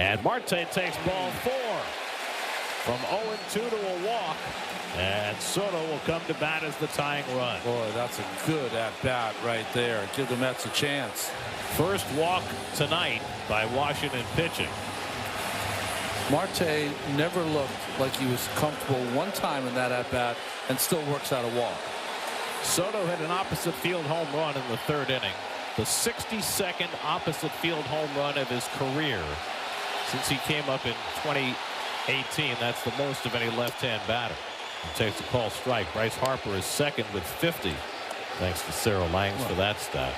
And Marte takes ball 4 from 0-2 to a walk. And Soto will come to bat as the tying run. Boy, that's a good at-bat right there. Give the Mets a chance. First walk tonight by Washington pitching. Marte never looked like he was comfortable one time in that at-bat and still works out a walk. Soto hit an opposite field home run in the 3rd inning. The 62nd opposite field home run of his career since he came up in 2018. That's the most of any left-hand batter. He takes a call strike. Bryce Harper is second with 50. Thanks to Sarah Langs for that stat.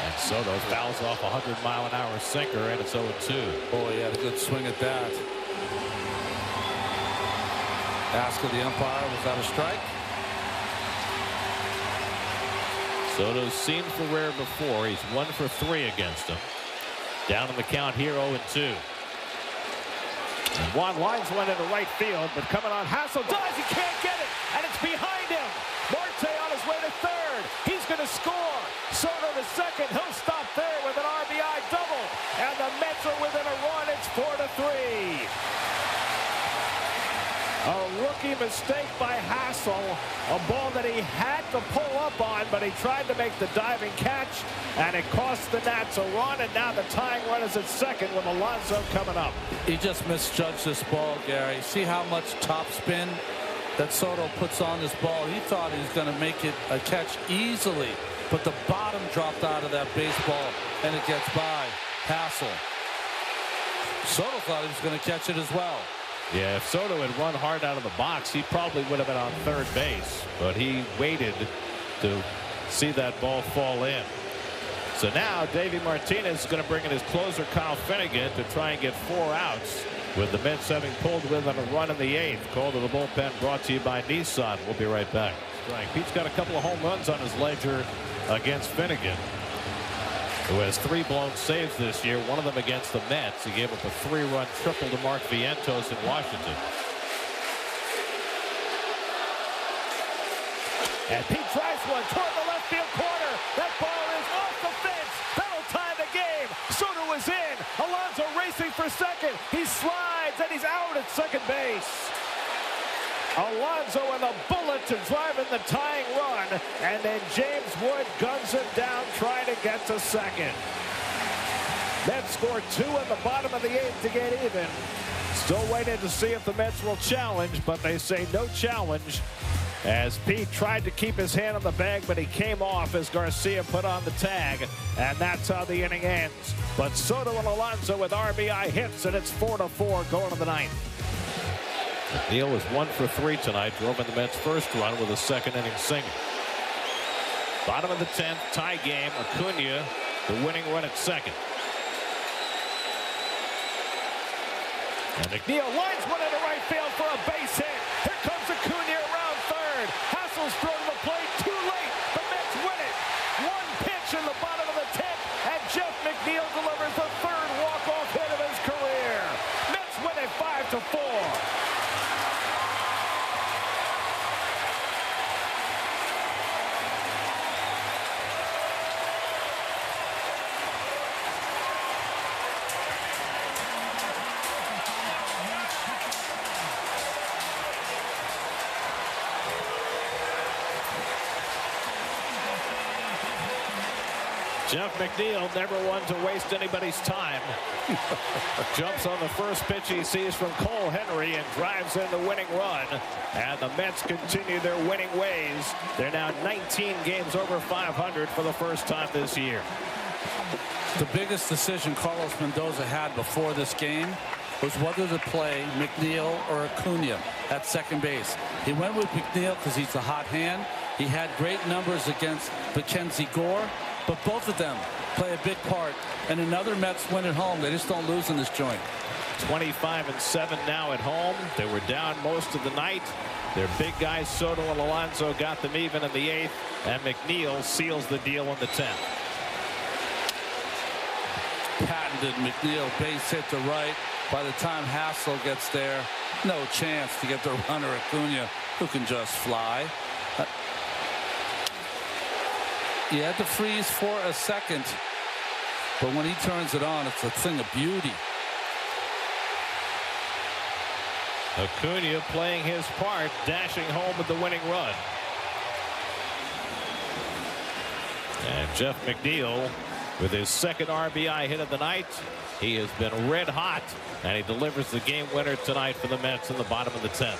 And Soto fouls off a 100-mile-an-hour sinker, and it's 0-2. Boy, he had a good swing at that. Ask of the umpire, was that a strike? Soto's seen Ferrer before. He's 1 for 3 against him. Down in the count here, 0-2. And Juan lines one into right field, but coming on, Hassel dives. He can't get it, and it's behind him. Marte on his way to 3rd. He's going to score. Soto to 2nd. He'll stop there with an RBI double, and the Mets are within a run. It's 4-3. A rookie mistake by Hassel, a ball that he had to pull up on, but he tried to make the diving catch, and it cost the Nats a run, and now the tying run is at 2nd with Alonso coming up. He just misjudged this ball, Gary. See how much top spin that Soto puts on this ball. He thought he was going to make it a catch easily, but the bottom dropped out of that baseball, and it gets by Hassel. Soto thought he was going to catch it as well. Yeah, if Soto had run hard out of the box, he probably would have been on 3rd base, but he waited to see that ball fall in. So now Davey Martinez is going to bring in his closer Kyle Finnegan to try and get 4 outs, with the Mets having pulled with on a run in the 8th. Call to the bullpen brought to you by Nissan. We'll be right back. Pete's got a couple of home runs on his ledger against Finnegan, who has 3 blown saves this year, one of them against the Mets. He gave up a 3-run triple to Mark Vientos in Washington. And Pete drives one toward the left field corner. That ball is off the fence. That'll tie the game. Soto is in. Alonso racing for 2nd. He slides and he's out at 2nd base. Alonso and the bullet to drive in the tying run, and then James Wood guns him down trying to get to 2nd. Mets score 2 in the bottom of the 8th to get even. Still waiting to see if the Mets will challenge, but they say no challenge, as Pete tried to keep his hand on the bag, but he came off as Garcia put on the tag, and that's how the inning ends. But Soto and Alonso with RBI hits, and it's 4-4 going to the 9th. McNeil was 1 for 3 tonight, drove in the Mets' first run with a 2nd inning single. Bottom of the 10th, tie game. Acuña, the winning run at 2nd. And McNeil lines one into right field for a base hit. Here comes Acuña around 3rd. Hassel's thrown to the plate too late. The Mets win it. 1 pitch in the bottom of the 10th, and Jeff McNeil delivers the 3rd walk-off hit of his career. Mets win it 5-4. Jeff McNeil, never one to waste anybody's time. Jumps on the first pitch he sees from Cole Henry and drives in the winning run. And the Mets continue their winning ways. They're now 19 games over 500 for the first time this year. The biggest decision Carlos Mendoza had before this game was whether to play McNeil or Acuña at 2nd base. He went with McNeil because he's a hot hand. He had great numbers against Mackenzie Gore. But both of them play a big part, and another Mets win at home. They just don't lose in this joint. 25-7 now at home. They were down most of the night. Their big guys, Soto and Alonso, got them even in the 8th, and McNeil seals the deal in the 10th. Patented McNeil base hit to right. By the time Hassel gets there, no chance to get the runner Acuña, who can just fly. He had to freeze for a second, but when he turns it on, it's a thing of beauty. Acuña playing his part, dashing home with the winning run. And Jeff McNeil with his second RBI hit of the night. He has been red hot, and he delivers the game winner tonight for the Mets in the bottom of the 10th.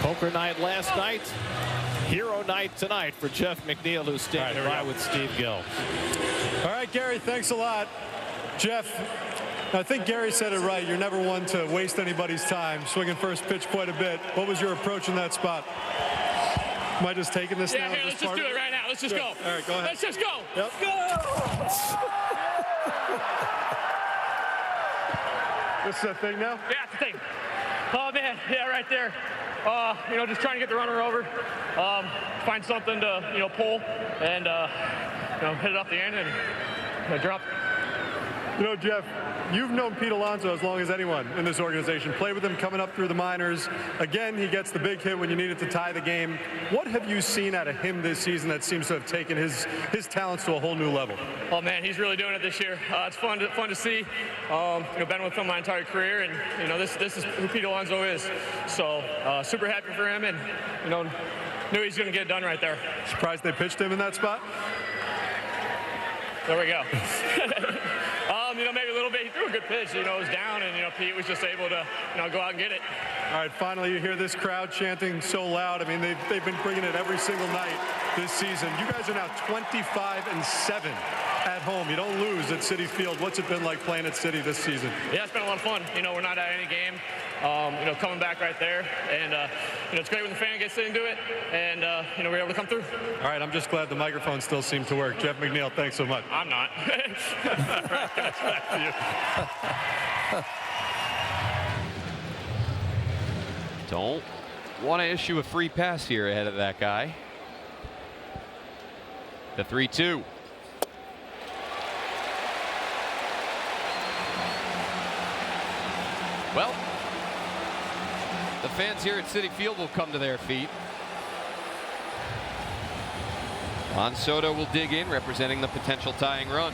Poker night last night. Hero night tonight for Jeff McNeil, who's standing by with Steve Gill. All right, Gary, thanks a lot. Jeff, I think Gary said it right. You're never one to waste anybody's time, swinging first pitch quite a bit. What was your approach in that spot? Am I just taking this now? Yeah, let's just do it right now. Let's just go. All right, go ahead. Let's just go. Yep. Go! This is that thing now? Yeah, it's the thing. Oh, man. Yeah, right there. Just trying to get the runner over. Find something to, pull and, hit it off the end and drop. Jeff, you've known Pete Alonso as long as anyone in this organization. Played with him coming up through the minors. Again, he gets the big hit when you need it to tie the game. What have you seen out of him this season that seems to have taken his talents to a whole new level? Oh, man, he's really doing it this year. It's fun to see. Been with him my entire career, and, this is who Pete Alonso is. So, super happy for him, and, knew he's going to get it done right there. Surprised they pitched him in that spot? There we go. Maybe a little bit. He threw a good pitch. It was down, and, Pete was just able to, go out and get it. All right, finally, you hear this crowd chanting so loud. I mean, they've been bringing it every single night this season. You guys are now 25-7 at home. You don't lose at Citi Field. What's it been like playing at Citi this season? Yeah, it's been a lot of fun. We're not at any game. Coming back right there, and it's great when the fan gets into it, and we're able to come through. All right, I'm just glad the microphone still seemed to work. Jeff McNeil, thanks so much. I'm not. Don't want to issue a free pass here ahead of that guy. The 3-2. Well, the fans here at Citi Field will come to their feet. Juan Soto will dig in, representing the potential tying run.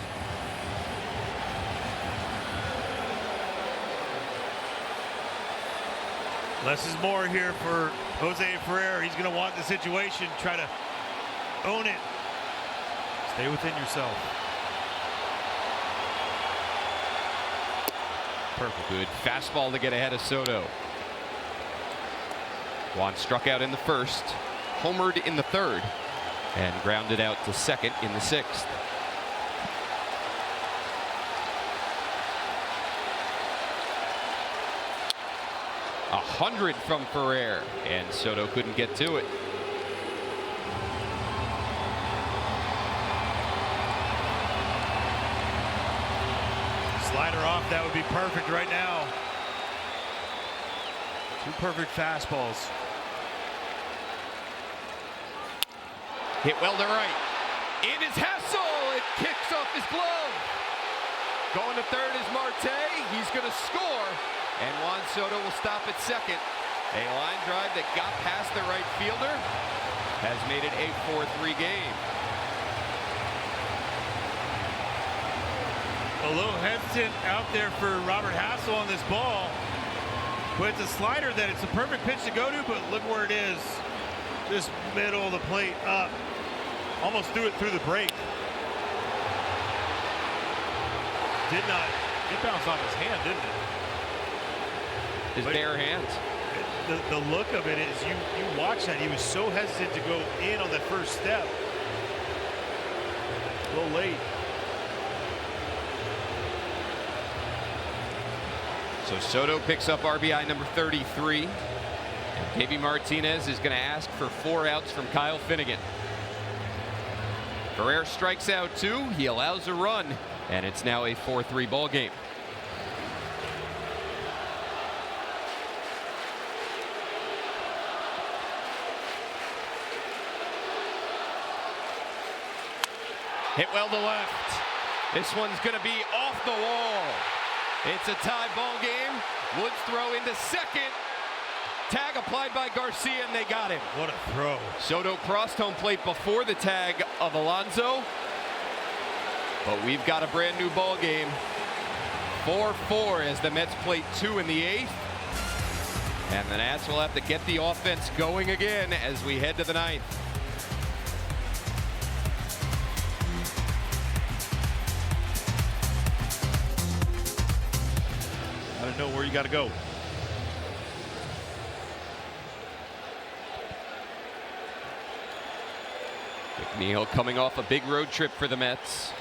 Less is more here for Jose Ferrer. He's going to want the situation, try to own it. Stay within yourself. Perfect. Good fastball to get ahead of Soto. Juan struck out in the first, homered in the third, and grounded out to second in the sixth. A 100 from Ferrer, and Soto couldn't get to it. Slider off, that would be perfect right now. Two perfect fastballs. Hit well to right. In is Hassel. It kicks off his glove. Going to third is Marte. He's going to score. And Juan Soto will stop at second. A line drive that got past the right fielder has made it a 4-3 game. A little hesitant out there for Robert Hassel on this ball. But it's a slider that it's a perfect pitch to go to, but look where it is. Just middle of the plate up. Almost threw it through the break. Did not. It bounced off his hand, didn't it? His bare hands. The look of it is you watch that. He was so hesitant to go in on that first step. A little late. So Soto picks up RBI number 33. And Davey Martinez is going to ask for 4 outs from Kyle Finnegan. Ferrer strikes out 2. He allows a run, and it's now a 4-3 ball game. Hit well to left. This one's going to be off the wall. It's a tie ball game. Woods throw into second. Tag applied by Garcia, and they got him. What a throw. Soto crossed home plate before the tag of Alonso. But we've got a brand new ball game. 4-4 as the Mets play 2 in the 8th. And the Nats will have to get the offense going again as we head to the 9th. I don't know where you got to go. McNeil coming off a big road trip for the Mets.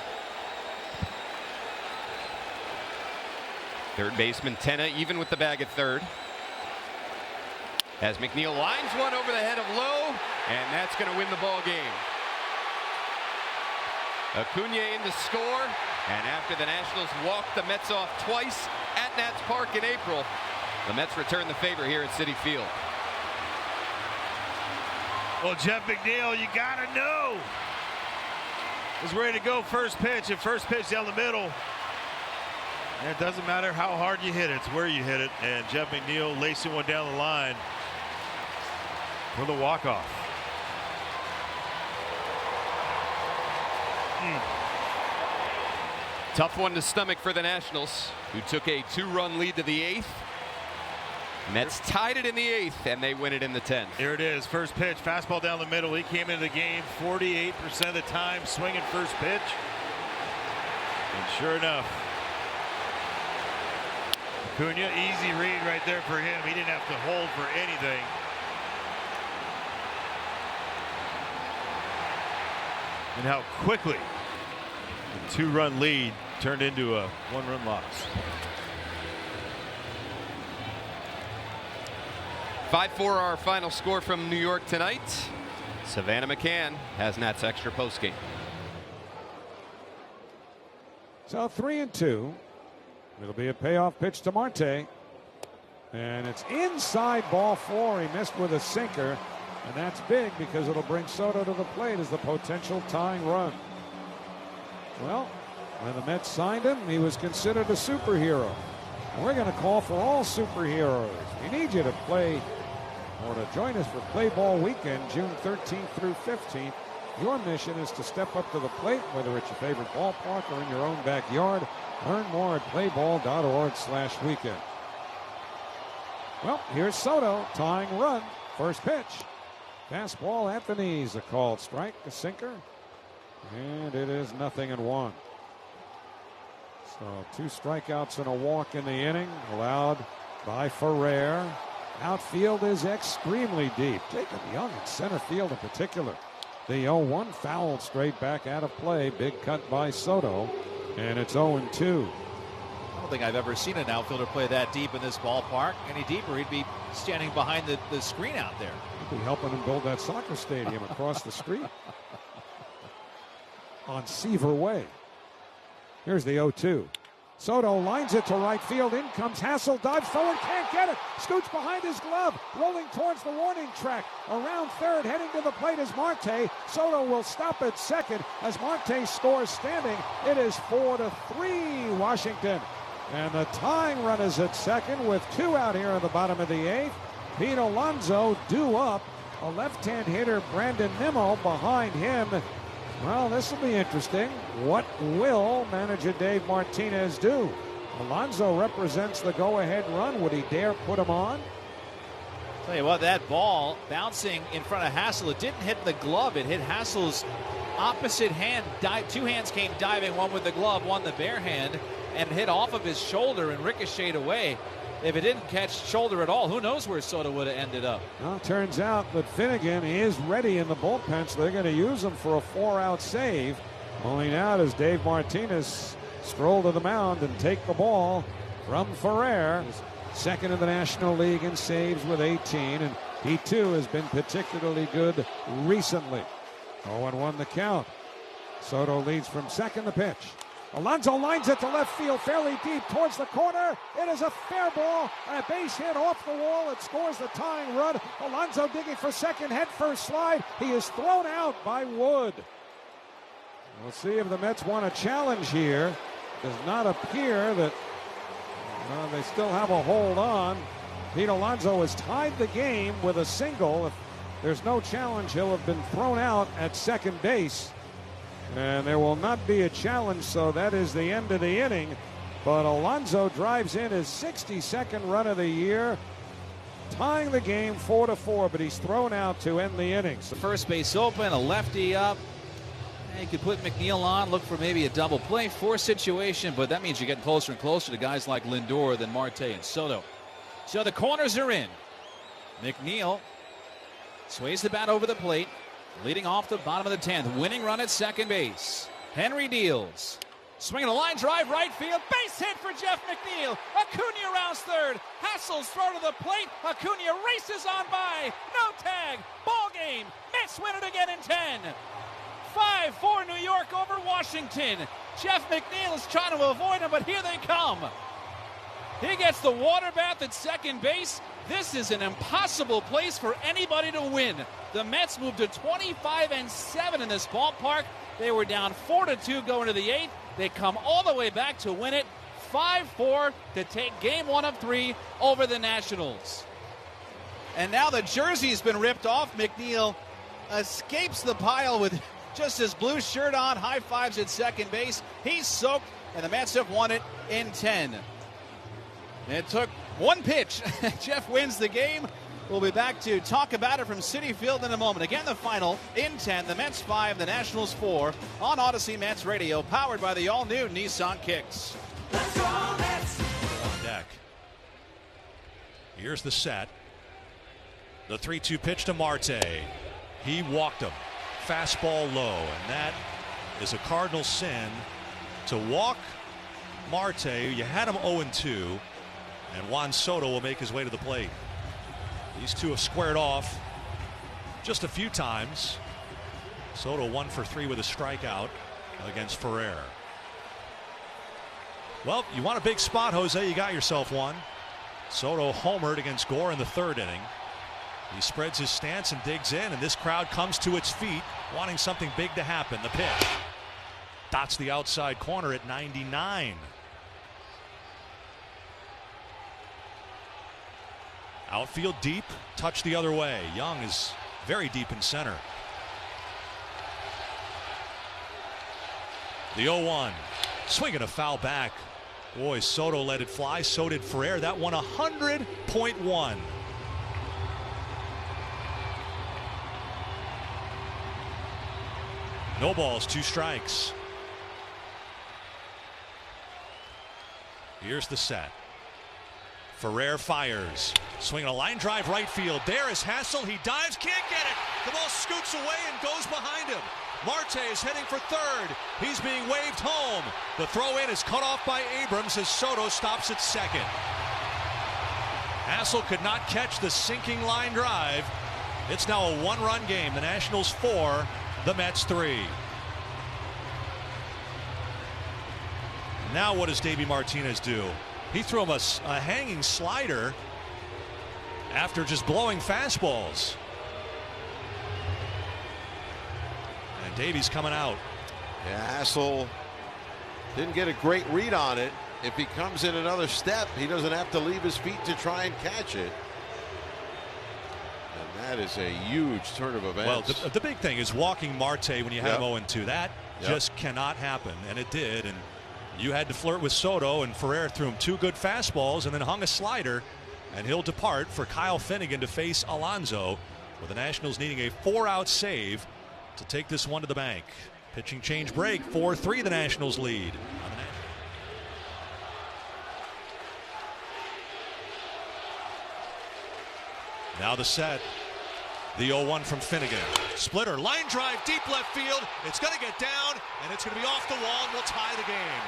Third baseman Tenna even with the bag at third. As McNeil lines one over the head of Lowe, and that's going to win the ball game. Acuña in to score, and after the Nationals walked the Mets off twice at Nats Park in April, the Mets return the favor here at Citi Field. Well, Jeff McNeil, you got to know, is ready to go first pitch, and first pitch down the middle. And it doesn't matter how hard you hit it, it's where you hit it. And Jeff McNeil lacing one down the line for the walk-off. Tough one to stomach for the Nationals, who took a 2-run lead to the 8th. Mets tied it in the 8th, and they win it in the 10th. Here it is, first pitch, fastball down the middle. He came into the game 48% of the time swinging first pitch. And sure enough, Acuña, easy read right there for him. He didn't have to hold for anything. And how quickly the 2-run lead turned into a 1-run loss. 5-4 our final score from New York tonight. Savannah McCann has Nats Extra postgame. So 3-2. It'll be a payoff pitch to Marte. And it's inside ball 4. He missed with a sinker. And that's big because it'll bring Soto to the plate as the potential tying run. Well, when the Mets signed him, he was considered a superhero. And we're going to call for all superheroes. We need you to play or to join us for Play Ball Weekend, June 13th through 15th. Your mission is to step up to the plate, whether it's your favorite ballpark or in your own backyard. Learn more at playball.org/weekend. Well, here's Soto, tying run, first pitch. Fastball at the knees, a called strike, a sinker, and it is 0-1. So 2 strikeouts and a walk in the inning, allowed by Ferrer. Outfield is extremely deep. Jacob Young in center field in particular. The 0-1 fouled straight back out of play. Big cut by Soto, and it's 0-2. I don't think I've ever seen an outfielder play that deep in this ballpark. Any deeper, he'd be standing behind the screen out there. He'd be helping him build that soccer stadium across the street on Seaver Way. Here's the 0-2. Soto lines it to right field. In comes Hassel, dives forward, can't get it. Scoots behind his glove, rolling towards the warning track. Around third, heading to the plate is Marte. Soto will stop at second as Marte scores standing. It is 4-3 Washington. And the tying run is at second with 2 out here in the bottom of the 8th. Pete Alonso due up. A left-hand hitter, Brandon Nimmo, behind him. Well, this will be interesting. What will manager Dave Martinez do? Alonso represents the go-ahead run. Would he dare put him on? Tell you what, that ball bouncing in front of Hassel, it didn't hit the glove. It hit Hassel's opposite hand. 2 hands came diving, one with the glove, one the bare hand, and it hit off of his shoulder and ricocheted away. If it didn't catch shoulder at all, who knows where Soto would have ended up. Well, it turns out that Finnegan is ready in the bullpen, so they're going to use him for a 4-out save. Only now does Dave Martinez stroll to the mound and take the ball from Ferrer. Second in the National League in saves with 18, and he too has been particularly good recently. 0-1 the count. Soto leads from second, the pitch. Alonso lines it to left field, fairly deep towards the corner. It is a fair ball and a base hit off the wall. It scores the tying run. Alonso digging for second, head first slide. He is thrown out by Wood. We'll see if the Mets want a challenge here. Does not appear that they still have a hold on. Pete Alonso has tied the game with a single. If there's no challenge, he'll have been thrown out at second base. And there will not be a challenge, so that is the end of the inning. But Alonso drives in his 62nd run of the year, tying the game 4-4, but he's thrown out to end the innings. The first base open, a lefty up. You could put McNeil on, look for maybe a double play, force situation, but that means you're getting closer and closer to guys like Lindor than Marte and Soto. So the corners are in. McNeil sways the bat over the plate, leading off the bottom of the 10th. Winning run at second base. Henry deals. Swinging a line drive right field. Base hit for Jeff McNeil. Acuña rounds third. Hassell's throw to the plate. Acuña races on by. No tag. Ball game. Mets win it again in 10. 5-4 New York over Washington. Jeff McNeil is trying to avoid him, but here they come. He gets the water bath at second base. This is an impossible place for anybody to win. The Mets moved to 25-7 in this ballpark. They were down 4-2 going to the 8th. They come all the way back to win it 5-4 to take game 1 of 3 over the Nationals. And now the jersey's been ripped off. McNeil escapes the pile with just his blue shirt on. High fives at second base. He's soaked, and the Mets have won it in 10. It took one pitch. Jeff wins the game. We'll be back to talk about it from Citi Field in a moment. Again, the final in 10. The Mets 5, the Nationals 4 on Odyssey Mets Radio, powered by the all-new Nissan Kicks. Let's go Mets! On deck. Here's the set. The 3-2 pitch to Marte. He walked him. Fastball low, and that is a cardinal sin to walk Marte. You had him 0-2, and Juan Soto will make his way to the plate. These two have squared off just a few times. Soto 1 for 3 with a strikeout against Ferrer. Well, you want a big spot, Jose, you got yourself one. Soto homered against Gore in the 3rd inning. He spreads his stance and digs in, and this crowd comes to its feet, wanting something big to happen. The pitch dots the outside corner at 99. Outfield deep, touch the other way. Young is very deep in center. The 0-1. Swinging a foul back. Boy, Soto let it fly. So did Ferrer. That one 100.1. No balls, 2 strikes. Here's the set. Ferrer fires. Swinging a line drive right field. There is Hassell. He dives, can't get it. The ball scoots away and goes behind him. Marte is heading for 3rd. He's being waved home. The throw in is cut off by Abrams as Soto stops at 2nd. Hassell could not catch the sinking line drive. It's now a 1-run game. The Nationals 4, the Mets 3. Now what does Davey Martinez do? He threw him a hanging slider after just blowing fastballs. And Davey's coming out. Yeah, Hassell didn't get a great read on it. If he comes in another step, he doesn't have to leave his feet to try and catch it. And that is a huge turn of events. Well, the big thing is walking Marte when you have him 0-2. That just cannot happen, and it did. And you had to flirt with Soto, and Ferrer threw him 2 good fastballs and then hung a slider, and he'll depart for Kyle Finnegan to face Alonso, with the Nationals needing a 4-out save to take this one to the bank. Pitching change break, 4-3 the Nationals lead. Now the set. The 0-1 from Finnegan. Splitter, line drive, deep left field. It's going to get down, and it's going to be off the wall, and we'll tie the game.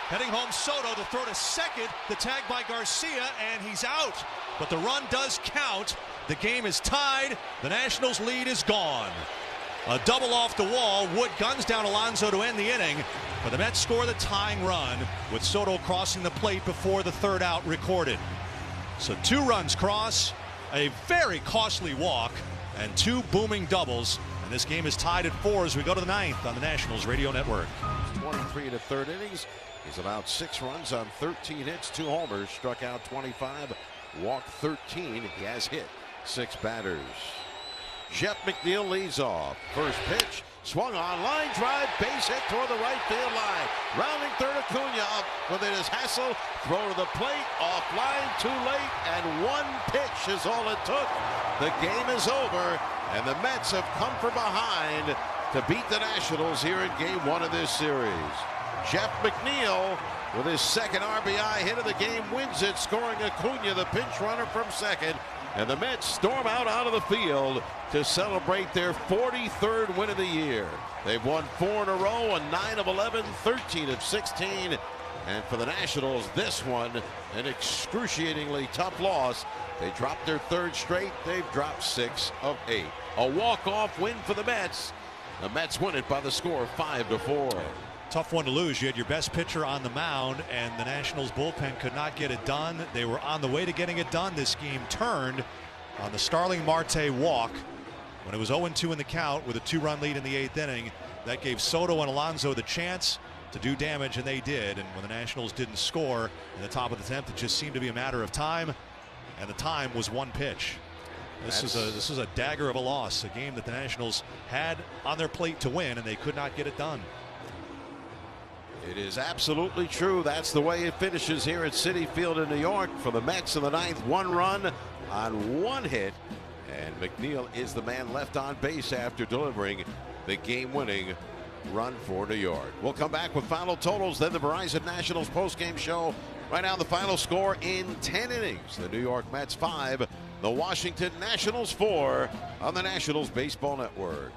Heading home, Soto to throw to 2nd. The tag by Garcia, and he's out. But the run does count. The game is tied. The Nationals' lead is gone. A double off the wall. Wood guns down Alonso to end the inning. But the Mets score the tying run with Soto crossing the plate before the 3rd out recorded. So 2 runs cross, a very costly walk, and 2 booming doubles. And And this game is tied at 4 as we go to the 9th on the Nationals Radio Network. 23 in the third innings. He's allowed 6 runs on 13 hits, 2 homers, struck out 25, walked 13. He has hit 6 batters. Jeff McNeil leads off. First pitch, swung on, line drive, base hit toward the right field line. Rounding third, Acuña up with it is Hassel. Throw to the plate, offline, too late, and 1 pitch is all it took. The game is over, and the Mets have come from behind to beat the Nationals here in Game 1 of this series. Jeff McNeil with his second RBI hit of the game wins it, scoring Acuña, the pinch runner from second. And the Mets storm out onto the field to celebrate their 43rd win of the year. They've won 4 in a row, a 9 of 11, 13 of 16. And for the Nationals, this one, an excruciatingly tough loss. They dropped their 3rd straight. They've dropped 6 of 8. A walk-off win for the Mets. The Mets win it by the score of 5-4. Tough one to lose. You had your best pitcher on the mound, and the Nationals bullpen could not get it done. They were on the way to getting it done. This game turned on the Starling Marte walk when it was 0-2 in the count with a 2-run lead in the 8th inning. That gave Soto and Alonso the chance to do damage, and they did. And when the Nationals didn't score in the top of the 10th, it just seemed to be a matter of time, and the time was 1 pitch. This is a dagger of a loss, a game that the Nationals had on their plate to win, and they could not get it done. It is absolutely true. That's the way it finishes here at Citi Field in New York for the Mets in the 9th. 1 run on 1 hit. And McNeil is the man left on base after delivering the game-winning run for New York. We'll come back with final totals, then the Verizon Nationals postgame show. Right now the final score in 10 innings. The New York Mets 5, the Washington Nationals 4 on the Nationals Baseball Network.